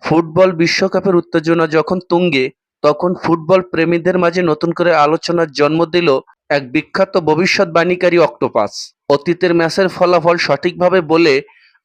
Football বিশ্বকাপের উত্তেজনা যখন তুঙ্গে, তখন ফুটবল প্রেমীদের মাঝে নতুন করে আলোচনার জন্ম দিল এক বিখ্যাত ভবিষ্যদ্বাণীকারী অক্টোপাস। অতীতের ম্যাচের ফলাফল সঠিকভাবে বলে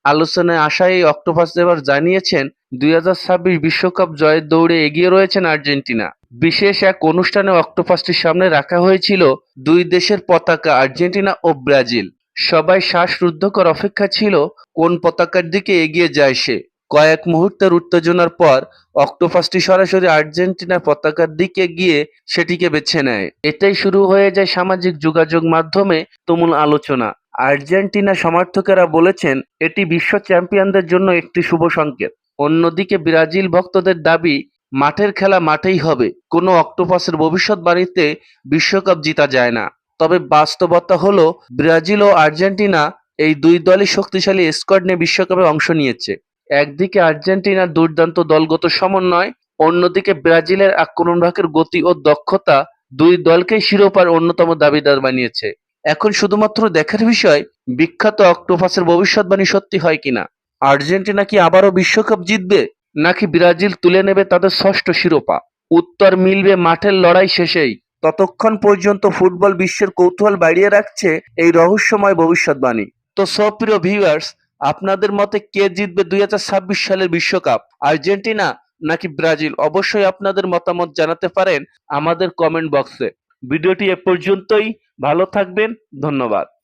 আলোচনায় আসা এই অক্টোপাস এবার জানিয়েছেন 2026 বিশ্বকাপ জয়ের দৌড়ে এগিয়ে রয়েছেন আর্জেন্টিনা। বিশেষ এক অনুষ্ঠানে অক্টোপাসটির সামনে রাখা হয়েছিল দুই দেশের পতাকা, আর্জেন্টিনা ও ব্রাজিল। সবাই শ্বাসরুদ্ধকর অপেক্ষা ছিল কোন পতাকার দিকে এগিয়ে যায় সে। কয়েক মুহূর্তের উত্তেজনার পর অক্টোপাসটি সরাসরি আর্জেন্টিনার পতাকার দিকে গিয়ে সেটিকে বেছে নেয়। এটাই শুরু হয়ে যায় সামাজিক যোগাযোগ মাধ্যমে তুমুল আলোচনা। আর্জেন্টিনা সমর্থকেরা বলেছেন এটি বিশ্ব চ্যাম্পিয়নদের জন্য একটি শুভ সংকেত। অন্যদিকে ব্রাজিল ভক্তদের দাবি মাঠের খেলা মাঠেই হবে, কোনো অক্টোপাসের ভবিষ্যৎবাণীতে বিশ্বকাপ জিতা যায় না। তবে বাস্তবতা হলো ব্রাজিল ও আর্জেন্টিনা এই দুই দলই শক্তিশালী স্কোয়াড নিয়ে বিশ্বকাপে অংশ নিয়েছে। একদিকে আর্জেন্টিনার দুর্দান্ত দলগত সমন্বয়, অন্যদিকে ব্রাজিলের আক্রমণভাগের গতি ও দক্ষতা দুই দলকেই শিরোপার অন্যতম দাবিদার বানিয়েছে। এখন শুধুমাত্র দেখার বিষয় বিখ্যাত অক্টোপাসের ভবিষ্যৎবাণী সত্যি হয় কিনা। আর্জেন্টিনা কি আবারও বিশ্বকাপ জিতবে, নাকি ব্রাজিল তুলে নেবে তাদের ষষ্ঠ শিরোপা? উত্তর মিলবে মাঠের লড়াই শেষেই। ততক্ষণ পর্যন্ত ফুটবল বিশ্বের কৌতূহল বাড়িয়ে রাখছে এই রহস্যময় ভবিষ্যৎবাণী। তো প্রিয় ভিউয়ার্স, আপনাদের মতে কে জিতবে 2026 সালের বিশ্বকাপ, আর্জেন্টিনা নাকি ব্রাজিল? অবশ্যই আপনাদের মতামত জানাতে পারেন আমাদের কমেন্ট বক্সে। ভিডিওটি এ পর্যন্তই। ভালো থাকবেন। ধন্যবাদ।